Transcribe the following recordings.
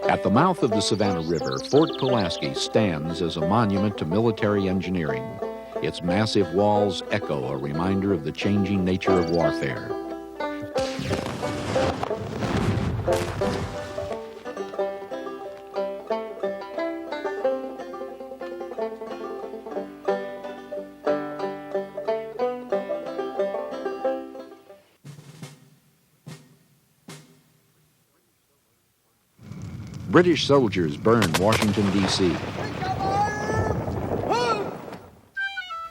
At the mouth of the Savannah River, Fort Pulaski stands as a monument to military engineering. Its massive walls echo a reminder of the changing nature of warfare. British soldiers burned Washington, D.C.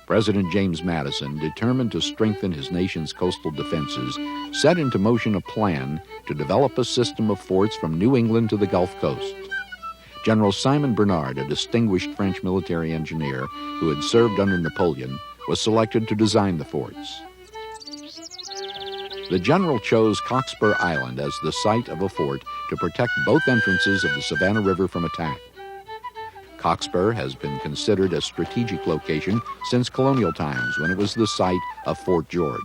President James Madison, determined to strengthen his nation's coastal defenses, set into motion a plan to develop a system of forts from New England to the Gulf Coast. General Simon Bernard, a distinguished French military engineer who had served under Napoleon, was selected to design the forts. The general chose Cockspur Island as the site of a fort to protect both entrances of the Savannah River from attack. Cockspur has been considered a strategic location since colonial times, when it was the site of Fort George.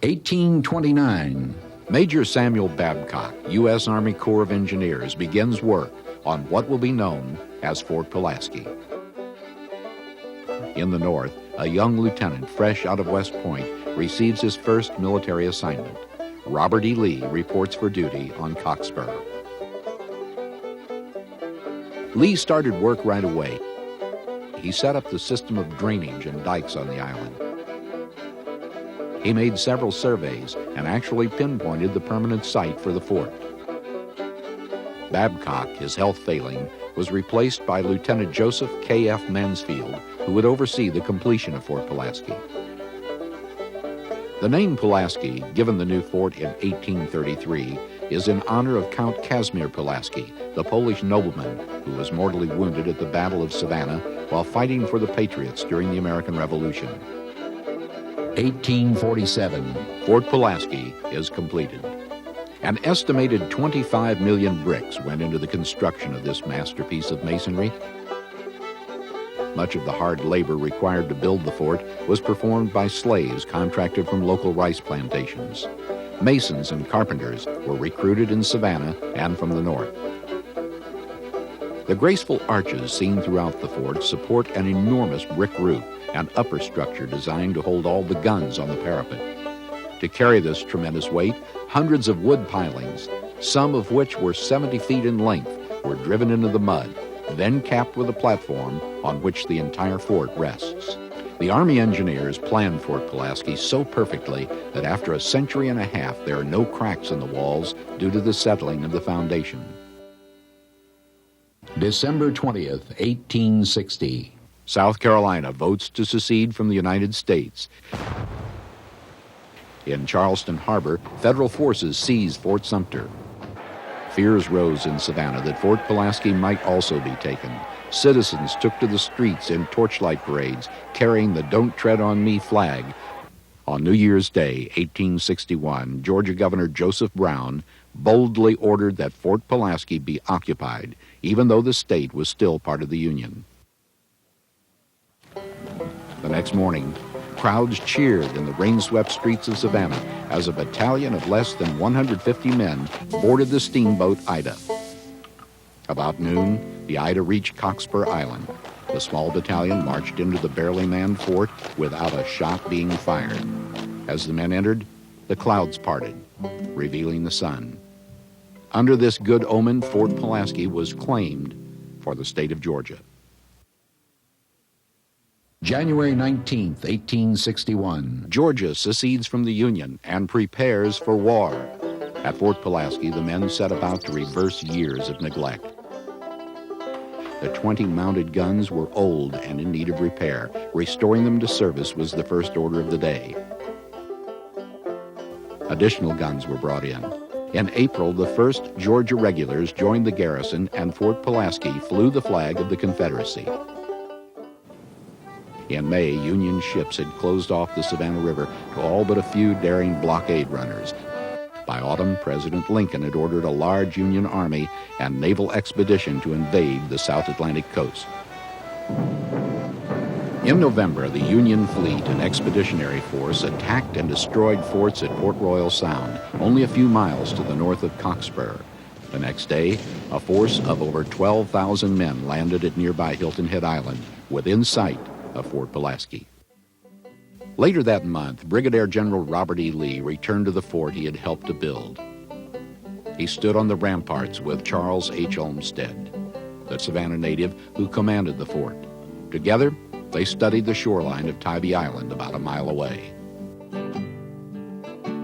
1829. Major Samuel Babcock, U.S. Army Corps of Engineers, begins work on what will be known as Fort Pulaski. In the north, a young lieutenant fresh out of West Point receives his first military assignment. Robert E. Lee reports for duty on Cockspur. Lee started work right away. He set up the system of drainage and dikes on the island. He made several surveys and actually pinpointed the permanent site for the fort. Babcock, his health failing, was replaced by Lieutenant Joseph K.F. Mansfield, who would oversee the completion of Fort Pulaski. The name Pulaski, given the new fort in 1833, is in honor of Count Casimir Pulaski, the Polish nobleman who was mortally wounded at the Battle of Savannah while fighting for the Patriots during the American Revolution. 1847, Fort Pulaski is completed. An estimated 25 million bricks went into the construction of this masterpiece of masonry. Much of the hard labor required to build the fort was performed by slaves contracted from local rice plantations. Masons and carpenters were recruited in Savannah and from the north. The graceful arches seen throughout the fort support an enormous brick roof and upper structure designed to hold all the guns on the parapet. To carry this tremendous weight, hundreds of wood pilings, some of which were 70 feet in length, were driven into the mud, then capped with a platform on which the entire fort rests. The Army engineers planned Fort Pulaski so perfectly that after a century and a half, there are no cracks in the walls due to the settling of the foundation. December 20th, 1860. South Carolina votes to secede from the United States. In Charleston Harbor, federal forces seized Fort Sumter. Fears rose in Savannah that Fort Pulaski might also be taken. Citizens took to the streets in torchlight parades, carrying the "Don't Tread on Me" flag. On New Year's Day, 1861, Georgia Governor Joseph Brown boldly ordered that Fort Pulaski be occupied, even though the state was still part of the Union. The next morning, crowds cheered in the rain-swept streets of Savannah as a battalion of less than 150 men boarded the steamboat Ida. About noon, the Ida reached Cockspur Island. The small battalion marched into the barely manned fort without a shot being fired. As the men entered, the clouds parted, revealing the sun. Under this good omen, Fort Pulaski was claimed for the state of Georgia. January 19th, 1861. Georgia secedes from the Union and prepares for war. At Fort Pulaski, the men set about to reverse years of neglect. The 20 mounted guns were old and in need of repair. Restoring them to service was the first order of the day. Additional guns were brought in. In April, the 1st Georgia Regulars joined the garrison, and Fort Pulaski flew the flag of the Confederacy. In May, Union ships had closed off the Savannah River to all but a few daring blockade runners. By autumn, President Lincoln had ordered a large Union army and naval expedition to invade the South Atlantic coast. In November, the Union fleet and expeditionary force attacked and destroyed forts at Port Royal Sound, only a few miles to the north of Cockspur. The next day, a force of over 12,000 men landed at nearby Hilton Head Island, within sight of Fort Pulaski. Later that month, Brigadier General Robert E. Lee returned to the fort he had helped to build. He stood on the ramparts with Charles H. Olmsted, the Savannah native who commanded the fort. Together, they studied the shoreline of Tybee Island about a mile away.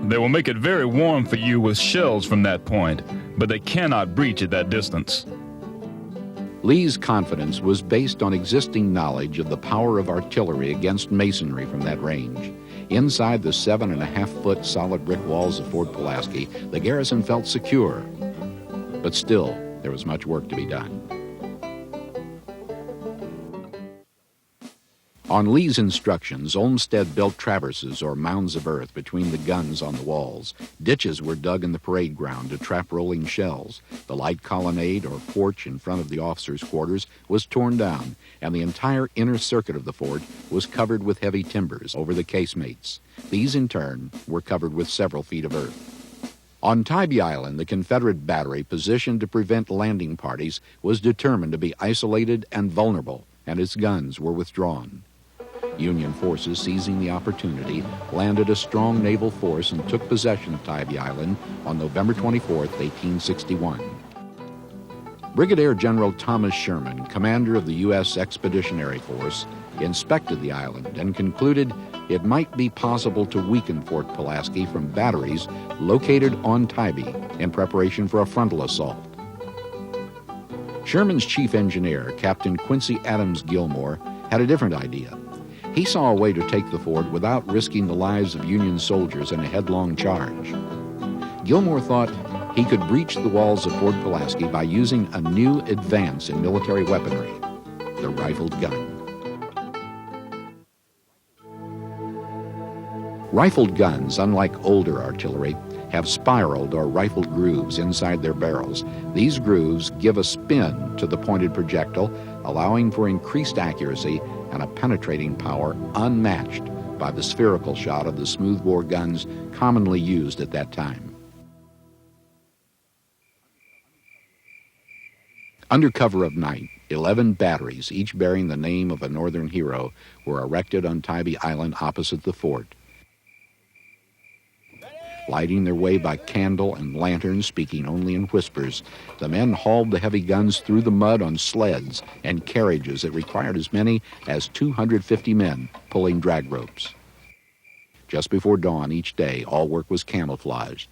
They will make it very warm for you with shells from that point, but they cannot breach at that distance. Lee's confidence was based on existing knowledge of the power of artillery against masonry from that range. Inside the 7.5-foot solid brick walls of Fort Pulaski, the garrison felt secure. But still, there was much work to be done. On Lee's instructions, Olmsted built traverses or mounds of earth between the guns on the walls. Ditches were dug in the parade ground to trap rolling shells. The light colonnade or porch in front of the officers' quarters was torn down, and the entire inner circuit of the fort was covered with heavy timbers over the casemates. These, in turn, were covered with several feet of earth. On Tybee Island, the Confederate battery positioned to prevent landing parties was determined to be isolated and vulnerable, and its guns were withdrawn. Union forces, seizing the opportunity, landed a strong naval force and took possession of Tybee Island on November 24, 1861. Brigadier General Thomas Sherman, commander of the U.S. Expeditionary Force, inspected the island and concluded it might be possible to weaken Fort Pulaski from batteries located on Tybee in preparation for a frontal assault. Sherman's chief engineer, Captain Quincy Adams Gilmore, had a different idea. He saw a way to take the fort without risking the lives of Union soldiers in a headlong charge. Gilmore thought he could breach the walls of Fort Pulaski by using a new advance in military weaponry, the rifled gun. Rifled guns, unlike older artillery, have spiraled or rifled grooves inside their barrels. These grooves give a spin to the pointed projectile, allowing for increased accuracy and a penetrating power unmatched by the spherical shot of the smoothbore guns commonly used at that time. Under cover of night, 11 batteries, each bearing the name of a Northern hero, were erected on Tybee Island opposite the fort. Lighting their way by candle and lantern, speaking only in whispers, the men hauled the heavy guns through the mud on sleds and carriages that required as many as 250 men pulling drag ropes. Just before dawn each day, all work was camouflaged.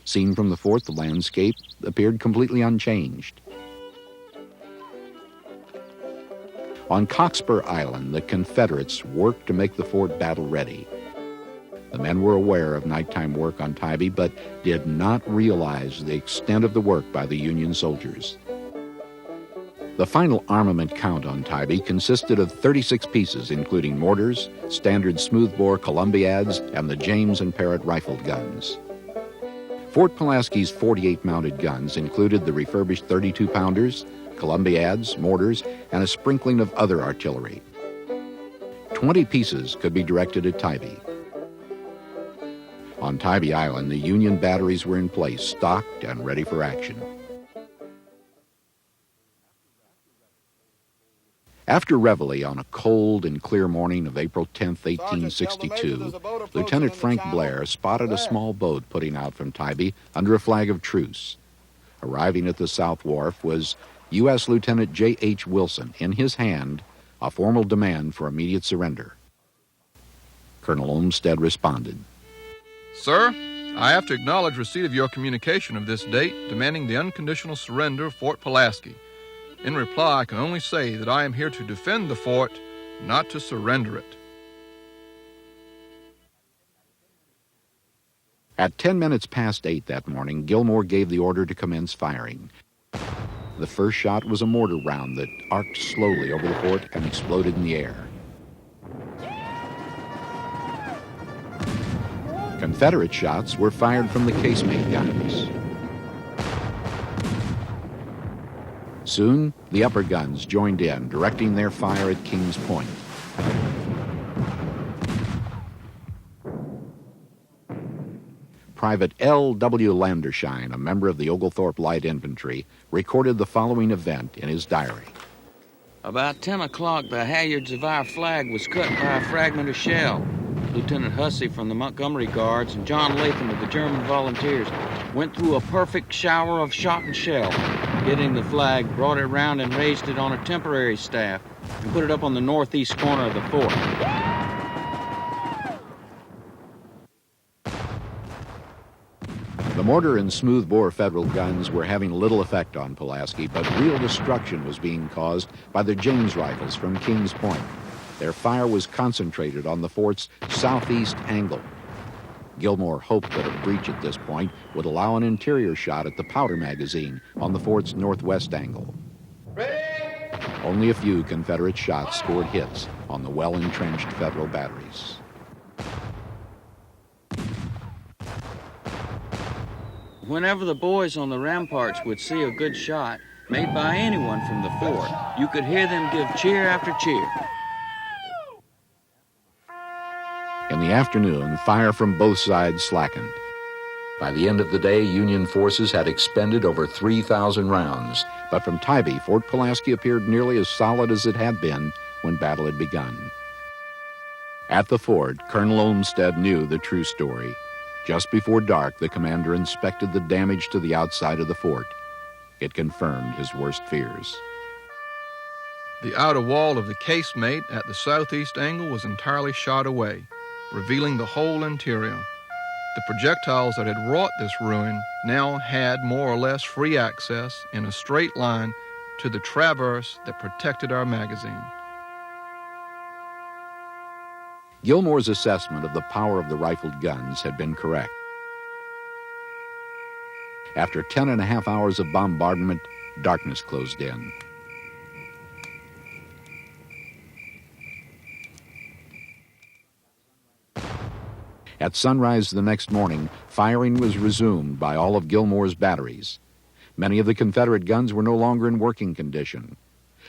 Seen from the fort, the landscape appeared completely unchanged. On Cockspur Island, the Confederates worked to make the fort battle-ready. The men were aware of nighttime work on Tybee, but did not realize the extent of the work by the Union soldiers. The final armament count on Tybee consisted of 36 pieces, including mortars, standard smoothbore Columbiads, and the James and Parrott rifled guns. Fort Pulaski's 48 mounted guns included the refurbished 32-pounders, Columbiads, mortars, and a sprinkling of other artillery. 20 pieces could be directed at Tybee. On Tybee Island, the Union batteries were in place, stocked and ready for action. After reveille on a cold and clear morning of April 10, 1862, Lieutenant Frank Blair spotted a small boat putting out from Tybee under a flag of truce. Arriving at the South Wharf was U.S. Lieutenant J.H. Wilson, in his hand a formal demand for immediate surrender. Colonel Olmsted responded. Sir, I have to acknowledge receipt of your communication of this date demanding the unconditional surrender of Fort Pulaski. In reply, I can only say that I am here to defend the fort, not to surrender it. At 10 minutes past 8 that morning, Gilmore gave the order to commence firing. The first shot was a mortar round that arced slowly over the fort and exploded in the air. Confederate shots were fired from the casemate guns. Soon, The upper guns joined in, directing their fire at Kings Point. Private L.W. Landershine, a member of the Oglethorpe Light Infantry, recorded the following event in his diary. About 10 o'clock, the halyards of our flag was cut by a fragment of shell. Lieutenant Hussey from the Montgomery Guards and John Latham of the German Volunteers went through a perfect shower of shot and shell. Getting the flag, brought it round and raised it on a temporary staff and put it up on the northeast corner of the fort. The mortar and smoothbore Federal guns were having little effect on Pulaski, but real destruction was being caused by the James rifles from Kings Point. Their fire was concentrated on the fort's southeast angle. Gilmore hoped that a breach at this point would allow an interior shot at the powder magazine on the fort's northwest angle. Only a few Confederate shots scored hits on the well-entrenched Federal batteries. Whenever the boys on the ramparts would see a good shot made by anyone from the fort, you could hear them give cheer after cheer. In the afternoon, fire from both sides slackened. By the end of the day, Union forces had expended over 3,000 rounds, but from Tybee, Fort Pulaski appeared nearly as solid as it had been when battle had begun. At the fort, Colonel Olmsted knew the true story. Just before dark, the commander inspected the damage to the outside of the fort. It confirmed his worst fears. The outer wall of the casemate at the southeast angle was entirely shot away, revealing the whole interior. The projectiles that had wrought this ruin now had more or less free access in a straight line to the traverse that protected our magazine. Gilmore's assessment of the power of the rifled guns had been correct. After 10.5 hours of bombardment, darkness closed in. At sunrise the next morning, firing was resumed by all of Gilmore's batteries. Many of the Confederate guns were no longer in working condition.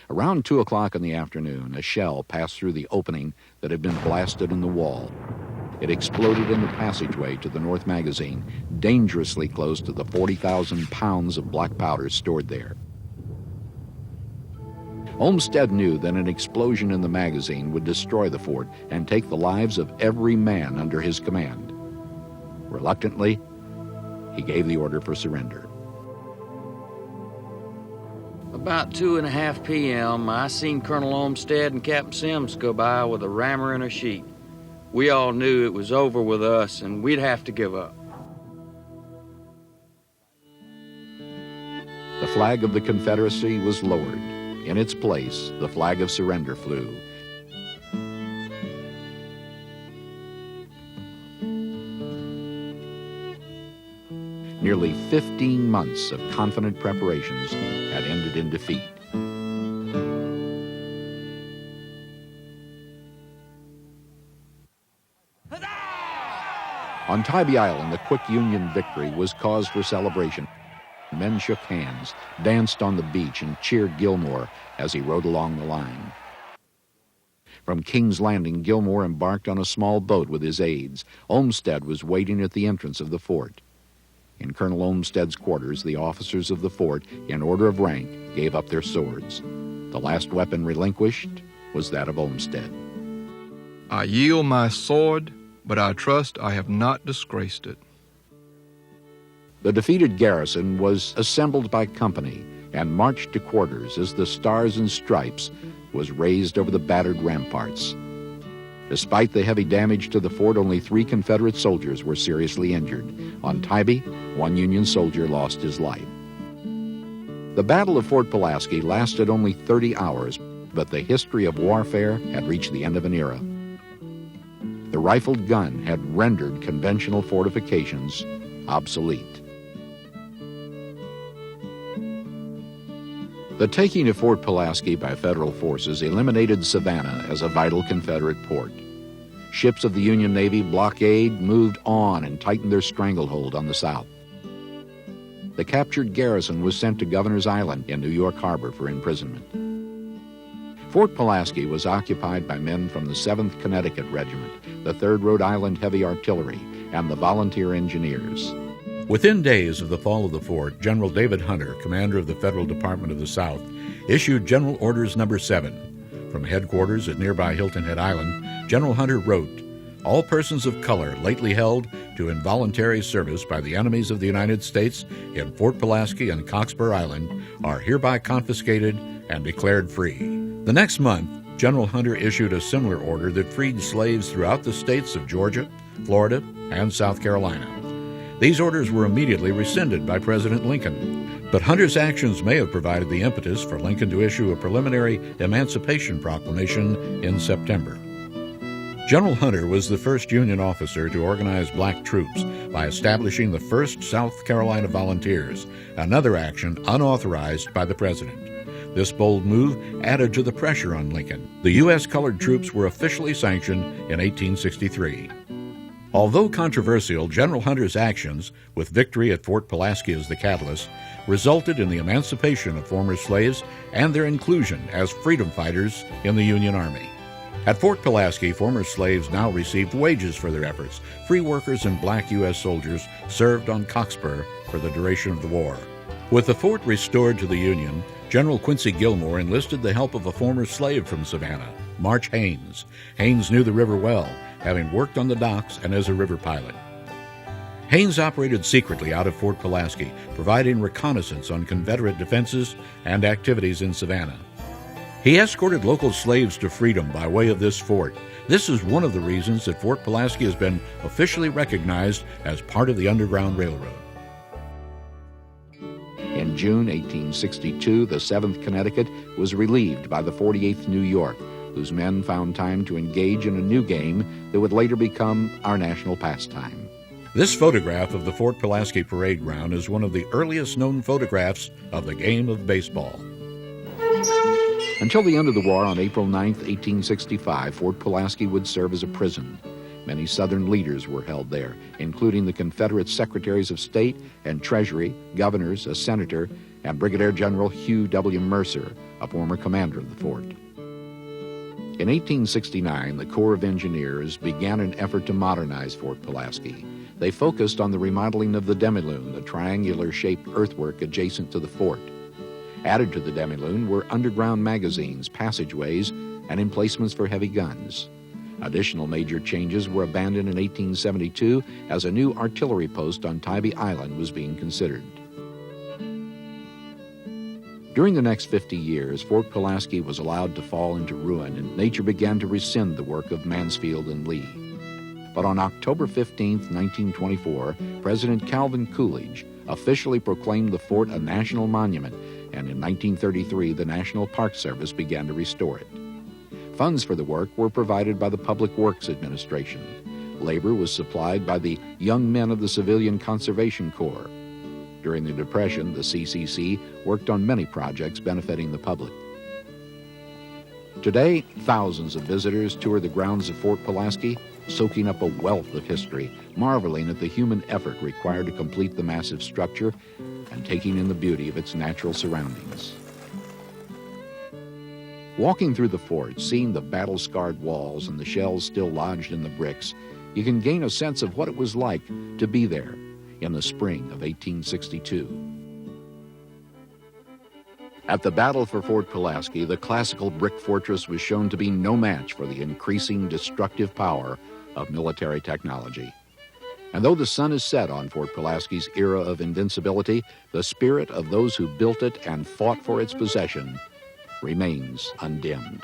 Around 2 o'clock in the afternoon, a shell passed through the opening that had been blasted in the wall. It exploded in the passageway to the North Magazine, dangerously close to the 40,000 pounds of black powder stored there. Olmsted knew that an explosion in the magazine would destroy the fort and take the lives of every man under his command. Reluctantly, he gave the order for surrender. About 2:30 p.m., I seen Colonel Olmsted and Captain Sims go by with a rammer and a sheet. We all knew it was over with us and we'd have to give up. The flag of the Confederacy was lowered. In its place, the flag of surrender flew. Nearly 15 months of confident preparations had ended in defeat. On Tybee Island, the quick Union victory was cause for celebration. Men shook hands, danced on the beach, and cheered Gilmore as he rode along the line. From King's Landing, Gilmore embarked on a small boat with his aides. Olmsted was waiting at the entrance of the fort. In Colonel Olmsted's quarters, the officers of the fort, in order of rank, gave up their swords. The last weapon relinquished was that of Olmsted. I yield my sword, but I trust I have not disgraced it. The defeated garrison was assembled by company and marched to quarters as the Stars and Stripes was raised over the battered ramparts. Despite the heavy damage to the fort, only 3 Confederate soldiers were seriously injured. On Tybee, 1 Union soldier lost his life. The Battle of Fort Pulaski lasted only 30 hours, but the history of warfare had reached the end of an era. The rifled gun had rendered conventional fortifications obsolete. The taking of Fort Pulaski by Federal forces eliminated Savannah as a vital Confederate port. Ships of the Union Navy blockade moved on and tightened their stranglehold on the South. The captured garrison was sent to Governor's Island in New York Harbor for imprisonment. Fort Pulaski was occupied by men from the 7th Connecticut Regiment, the 3rd Rhode Island Heavy Artillery, and the Volunteer Engineers. Within days of the fall of the fort, General David Hunter, commander of the Federal Department of the South, issued General Orders No. 7. From headquarters at nearby Hilton Head Island, General Hunter wrote, "All persons of color lately held to involuntary service by the enemies of the United States in Fort Pulaski and Cockspur Island are hereby confiscated and declared free." The next month, General Hunter issued a similar order that freed slaves throughout the states of Georgia, Florida, and South Carolina. These orders were immediately rescinded by President Lincoln, but Hunter's actions may have provided the impetus for Lincoln to issue a preliminary Emancipation Proclamation in September. General Hunter was the first Union officer to organize black troops by establishing the 1st South Carolina Volunteers, another action unauthorized by the President. This bold move added to the pressure on Lincoln. The U.S. colored troops were officially sanctioned in 1863. Although controversial, General Hunter's actions, with victory at Fort Pulaski as the catalyst, resulted in the emancipation of former slaves and their inclusion as freedom fighters in the Union Army. At Fort Pulaski, former slaves now received wages for their efforts. Free workers and black U.S. soldiers served on Cockspur for the duration of the war. With the fort restored to the Union, General Quincy Gilmore enlisted the help of a former slave from Savannah, March Haynes. Haynes knew the river well, having worked on the docks and as a river pilot. Haynes operated secretly out of Fort Pulaski, providing reconnaissance on Confederate defenses and activities in Savannah. He escorted local slaves to freedom by way of this fort. This is one of the reasons that Fort Pulaski has been officially recognized as part of the Underground Railroad. In June 1862, the 7th Connecticut was relieved by the 48th New York, whose men found time to engage in a new game that would later become our national pastime. This photograph of the Fort Pulaski parade ground is one of the earliest known photographs of the game of baseball. Until the end of the war on April 9, 1865, Fort Pulaski would serve as a prison. Many Southern leaders were held there, including the Confederate Secretaries of State and Treasury, governors, a senator, and Brigadier General Hugh W. Mercer, a former commander of the fort. In 1869, the Corps of Engineers began an effort to modernize Fort Pulaski. They focused on the remodeling of the demiloon, the triangular-shaped earthwork adjacent to the fort. Added to the demiloon were underground magazines, passageways, and emplacements for heavy guns. Additional major changes were abandoned in 1872 as a new artillery post on Tybee Island was being considered. During the next 50 years, Fort Pulaski was allowed to fall into ruin, and nature began to rescind the work of Mansfield and Lee. But on October 15, 1924, President Calvin Coolidge officially proclaimed the fort a national monument, and in 1933, the National Park Service began to restore it. Funds for the work were provided by the Public Works Administration. Labor was supplied by the Young Men of the Civilian Conservation Corps. During the Depression, the CCC worked on many projects benefiting the public. Today, thousands of visitors tour the grounds of Fort Pulaski, soaking up a wealth of history, marveling at the human effort required to complete the massive structure, and taking in the beauty of its natural surroundings. Walking through the fort, seeing the battle-scarred walls and the shells still lodged in the bricks, you can gain a sense of what it was like to be there in the spring of 1862. At the battle for Fort Pulaski, the classical brick fortress was shown to be no match for the increasing destructive power of military technology. And though the sun is set on Fort Pulaski's era of invincibility, the spirit of those who built it and fought for its possession remains undimmed.